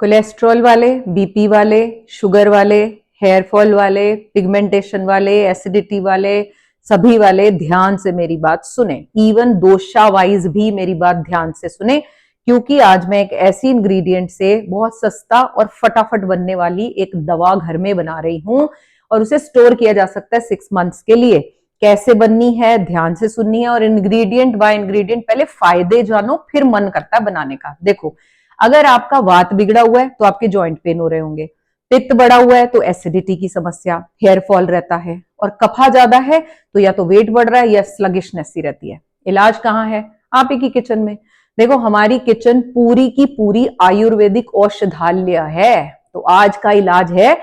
Cholesterol वाले, BP वाले, sugar वाले, हेयर फॉल वाले, पिगमेंटेशन वाले, एसिडिटी वाले, सभी वाले ध्यान से मेरी बात सुने। इवन दोषा वाइज भी मेरी बात ध्यान से सुने, क्योंकि आज मैं एक ऐसी इंग्रेडिएंट से बहुत सस्ता और फटाफट बनने वाली एक दवा घर में बना रही हूं और उसे स्टोर किया जा सकता है 6 मंथ्स के लिए। कैसे बननी है ध्यान से सुननी है और इंग्रेडिएंट बाय इंग्रेडिएंट पहले फायदे जानो, फिर मन करता है बनाने का। देखो, अगर आपका वात बिगड़ा हुआ है तो आपके जॉइंट पेन हो रहे होंगे, पित्त बढ़ा हुआ है तो एसिडिटी की समस्या, हेयर फॉल रहता है, और कफा ज्यादा है तो या तो वेट बढ़ रहा है या स्लगिशनेस सी रहती है। इलाज कहाँ है? आप ही की किचन में। देखो, हमारी किचन पूरी की पूरी आयुर्वेदिक औषधालय है, तो आज का इलाज है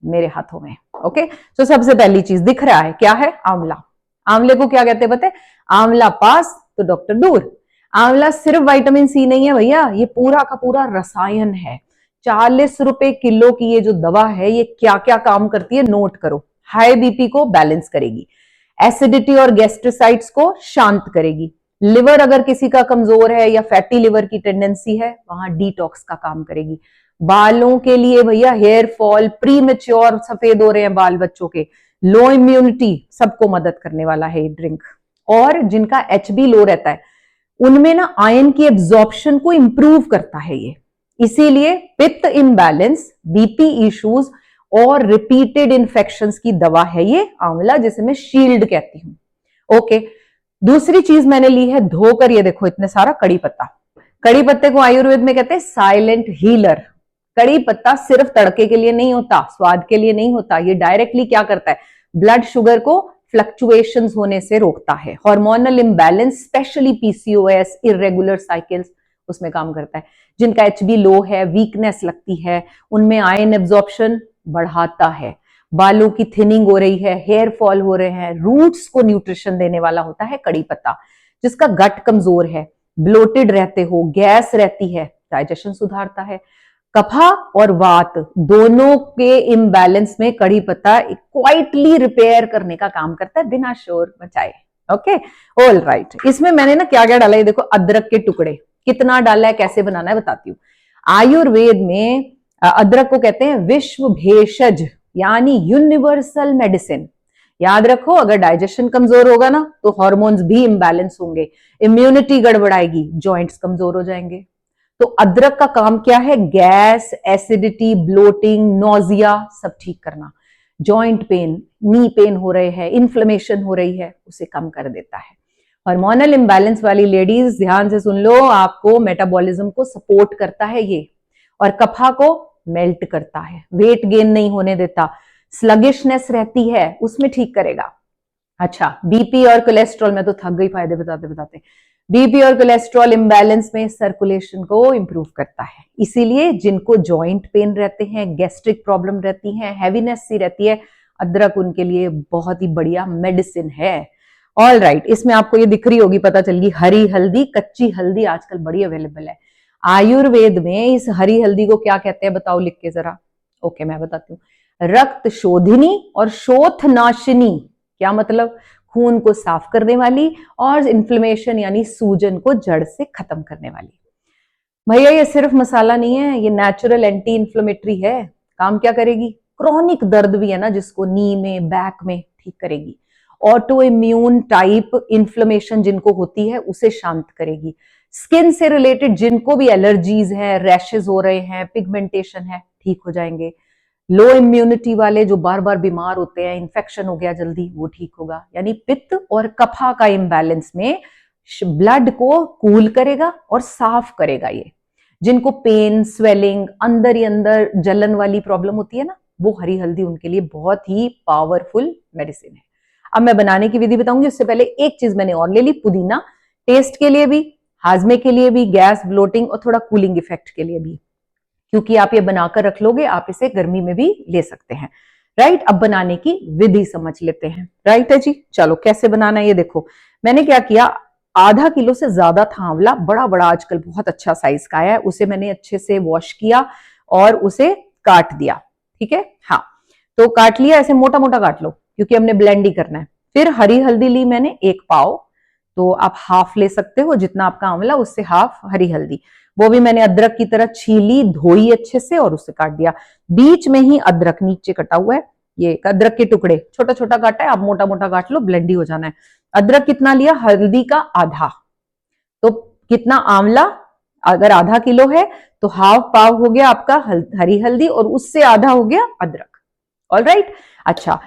मेरे हाथों में। ओके, तो सबसे पहली चीज दिख रहा है, क्या है? आंवला। आंवले को क्या कहते हैं पता है? आंवला पास तो डॉक्टर दूर। आंवला सिर्फ विटामिन सी नहीं है भैया, ये पूरा का पूरा रसायन है। 40 रुपए किलो की ये जो दवा है, ये क्या क्या काम करती है नोट करो। हाई बीपी को बैलेंस करेगी, एसिडिटी और गैस्ट्रोसाइट्स को शांत करेगी, लिवर अगर किसी का कमजोर है या फैटी लिवर की टेंडेंसी है वहां डिटॉक्स का काम करेगी। बालों के लिए भैया, हेयर फॉल, प्री मेच्योर सफेद हो रहे हैं बाल बच्चों के, लो इम्यूनिटी, सबको मदद करने वाला है ये ड्रिंक। और जिनका एचबी लो रहता है उनमें ना आयन की एब्जॉर्प्शन को इंप्रूव करता है ये। इसीलिए पित्त इम्बैलेंस, बीपी इश्यूज और रिपीटेड इन्फेक्शंस की दवा है ये आंवला, जिसे मैं शील्ड कहती हूं। ओके, दूसरी चीज मैंने ली है धोकर, ये देखो इतने सारा कड़ी पत्ता। कड़ी पत्ते को आयुर्वेद में कहते हैं साइलेंट हीलर। कड़ी पत्ता सिर्फ तड़के के लिए नहीं होता, स्वाद के लिए नहीं होता, ये डायरेक्टली क्या करता है? ब्लड शुगर को फ्लक्चुएशंस होने से रोकता है। Hormonal imbalance, specially PCOS, irregular cycles, उसमें काम करता है। जिनका एचबी लो है, वीकनेस लगती है, उनमें आयन एब्जॉर्प्शन बढ़ाता है। बालों की थिनिंग हो रही है, हेयर फॉल हो रहे हैं, रूट्स को न्यूट्रिशन देने वाला होता है कड़ी पत्ता। जिसका गट कमजोर है, ब्लोटेड रहते हो, गैस रहती है, डाइजेशन सुधारता है। कफा और वात दोनों के इम्बैलेंस में कड़ी पत्ता क्वाइटली रिपेयर करने का काम करता है, बिना शोर मचाए। Okay, all right. इसमें मैंने ना क्या क्या डाला है, देखो, अदरक के टुकड़े। कितना डाला है, कैसे बनाना है बताती हूँ। आयुर्वेद में अदरक को कहते हैं विश्व भेषज, यानी यूनिवर्सल मेडिसिन। याद रखो, अगर डाइजेशन कमजोर होगा ना तो हार्मोन्स भी इम्बैलेंस होंगे, इम्यूनिटी गड़बड़ाएगी, जॉइंट्स कमजोर हो जाएंगे। तो अदरक का काम क्या है? गैस, एसिडिटी, ब्लोटिंग, नोजिया सब ठीक करना। जॉइंट पेन, नी पेन हो रहे हैं, इन्फ्लेमेशन हो रही है, उसे कम कर देता है। हार्मोनल इम्बैलेंस वाली लेडीज ध्यान से सुन लो, आपको मेटाबॉलिज्म को सपोर्ट करता है ये, और कफा को मेल्ट करता है, वेट गेन नहीं होने देता, स्लगिशनेस रहती है उसमें ठीक करेगा। अच्छा, बीपी और कोलेस्ट्रॉल, में तो थक गई फायदे बताते बताते। बीपी और कोलेस्ट्रॉल इम्बैलेंस में सर्कुलेशन को इंप्रूव करता है। इसीलिए जिनको जॉइंट पेन रहते हैं, गैस्ट्रिक प्रॉब्लम रहती है, हैवीनेस सी रहती है, अदरक उनके लिए बहुत ही बढ़िया मेडिसिन है। ऑल राइट, इसमें आपको ये दिख रही होगी, पता चल गई, हरी हल्दी, कच्ची हल्दी आजकल बड़ी अवेलेबल है। आयुर्वेद में इस हरी हल्दी को क्या कहते हैं बताओ लिख के जरा। ओके, मैं बताती हूँ। रक्त शोधिनी और शोथनाशिनी। क्या मतलब? खून को साफ करने वाली और इन्फ्लेमेशन यानी सूजन को जड़ से खत्म करने वाली। भैया, ये सिर्फ मसाला नहीं है, ये नेचुरल एंटी इन्फ्लेमेटरी है। काम क्या करेगी? क्रॉनिक दर्द भी है ना जिसको, नी में, बैक में, ठीक करेगी। ऑटो इम्यून टाइप इन्फ्लेमेशन जिनको होती है उसे शांत करेगी। स्किन से रिलेटेड जिनको भी एलर्जीज है, रैशेज हो रहे हैं, पिगमेंटेशन है, ठीक हो जाएंगे। लो इम्यूनिटी वाले जो बार बार बीमार होते हैं, इन्फेक्शन हो गया जल्दी, वो ठीक होगा। यानी पित्त और कफा का इम्बैलेंस में ब्लड को कूल करेगा और साफ करेगा ये। जिनको पेन, स्वेलिंग, अंदर ही अंदर जलन वाली प्रॉब्लम होती है ना, वो हरी हल्दी उनके लिए बहुत ही पावरफुल मेडिसिन है। अब मैं बनाने की विधि बताऊंगी, उससे पहले एक चीज मैंने और ले ली, पुदीना, टेस्ट के लिए भी, हाजमे के लिए भी, गैस, ब्लोटिंग और थोड़ा कूलिंग इफेक्ट के लिए भी, क्योंकि आप ये बनाकर रख लोगे, आप इसे गर्मी में भी ले सकते हैं। राइट, अब बनाने की विधि समझ लेते हैं। राइट है जी, चलो कैसे बनाना है ये देखो। मैंने क्या किया, आधा किलो से ज्यादा था आंवला, बड़ा बड़ा आजकल बहुत अच्छा साइज का है, उसे मैंने अच्छे से वॉश किया और उसे काट दिया। ठीक है, हाँ, तो काट लिया, ऐसे मोटा मोटा काट लो क्योंकि हमने ब्लेंड ही करना है। फिर हरी हल्दी ली मैंने 1 पाव, तो आप हाफ ले सकते हो, जितना आपका आंवला उससे हाफ हरी हल्दी। वो भी मैंने अदरक की तरह छीली, धोई अच्छे से और उसे काट दिया। बीच में ही अदरक नीचे कटा हुआ है, ये अदरक के टुकड़े छोटा छोटा काटा है, आप मोटा मोटा काट लो, ब्लेंड ही हो जाना है। अदरक कितना लिया? हल्दी का आधा। तो कितना? आंवला अगर आधा किलो है तो हाफ पाव हो गया आपका हरी हल्दी, और उससे आधा हो गया अदरक। All right. अच्छा,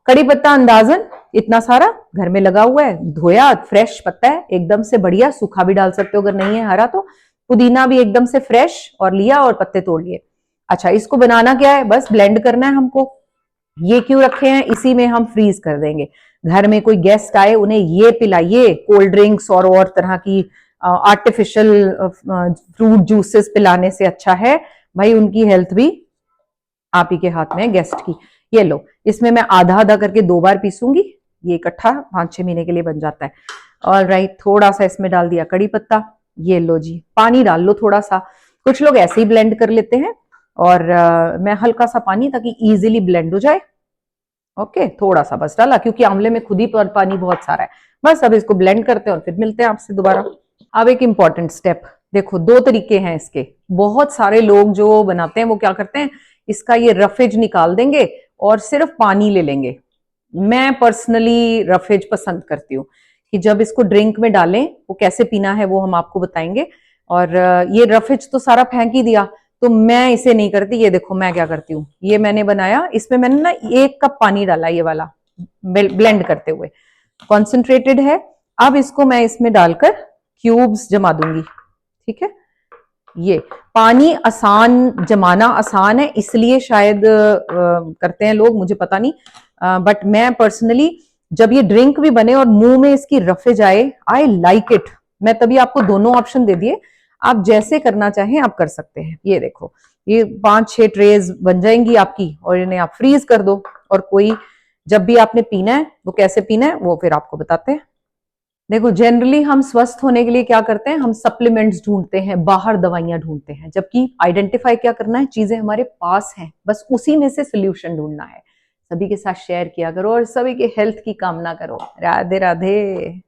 कड़ी पत्ता अंदाजन इतना सारा घर में लगा हुआ है, धोया, फ्रेश पत्ता है एकदम से बढ़िया, सूखा भी डाल सकते हो अगर नहीं है हरा तो। पुदीना भी एकदम से फ्रेश और लिया और पत्ते तोड़ लिए। अच्छा, इसको बनाना क्या है? बस ब्लेंड करना है हमको। ये क्यों रखे हैं? इसी में हम फ्रीज कर देंगे। घर में कोई गेस्ट आए, उन्हें ये पिलाइए, कोल्ड ड्रिंक्स और तरह की आर्टिफिशियल फ्रूट जूसेस पिलाने से अच्छा है भाई उनकी हेल्थ भी आप ही के हाथ में है, गेस्ट की। ये लो, इसमें मैं आधा आधा करके 2 बार पीसूंगी, ये इकट्ठा 5-6 महीने के लिए बन जाता है। ऑल राइट, थोड़ा सा इसमें डाल दिया कड़ी पत्ता। ये लो जी, पानी डाल लो थोड़ा सा, कुछ लोग ऐसे ही ब्लेंड कर लेते हैं, और मैं हल्का सा पानी, ताकि इजीली ब्लेंड हो जाए। ओके, थोड़ा सा बस डाला, क्योंकि आंवले में खुद ही पानी बहुत सारा है। बस अब इसको ब्लेंड करते हैं और फिर मिलते हैं आपसे दोबारा। अब एक इंपॉर्टेंट स्टेप, देखो 2 तरीके हैं इसके। बहुत सारे लोग जो बनाते हैं वो क्या करते हैं, इसका ये रफेज निकाल देंगे और सिर्फ पानी ले लेंगे। मैं पर्सनली रफेज पसंद करती हूँ कि जब इसको ड्रिंक में डालें, वो कैसे पीना है वो हम आपको बताएंगे। और ये रफेज तो सारा फेंक ही दिया, तो मैं इसे नहीं करती। ये देखो मैं क्या करती हूँ, ये मैंने बनाया, इसमें मैंने ना 1 कप पानी डाला, ये वाला ब्लेंड करते हुए, कॉन्सेंट्रेटेड है। अब इसको मैं इसमें डालकर क्यूब्स जमा दूंगी। ठीक है, ये पानी आसान, जमाना आसान है इसलिए शायद करते हैं लोग, मुझे पता नहीं, बट मैं पर्सनली जब ये ड्रिंक भी बने और मुंह में इसकी रफेज आए, आई लाइक इट। मैं तभी आपको दोनों ऑप्शन दे दिए, आप जैसे करना चाहें आप कर सकते हैं। ये देखो, ये 5-6 ट्रेज बन जाएंगी आपकी, और इन्हें आप फ्रीज कर दो। और कोई जब भी आपने पीना है, वो कैसे पीना है वो फिर आपको बताते हैं। देखो, जनरली हम स्वस्थ होने के लिए क्या करते हैं, हम सप्लीमेंट्स ढूंढते हैं, बाहर दवाइयां ढूंढते हैं, जबकि आइडेंटिफाई क्या करना है, चीजें हमारे पास हैं, बस उसी में से सोल्यूशन ढूंढना है। सभी के साथ शेयर किया करो और सभी के हेल्थ की कामना करो। राधे राधे।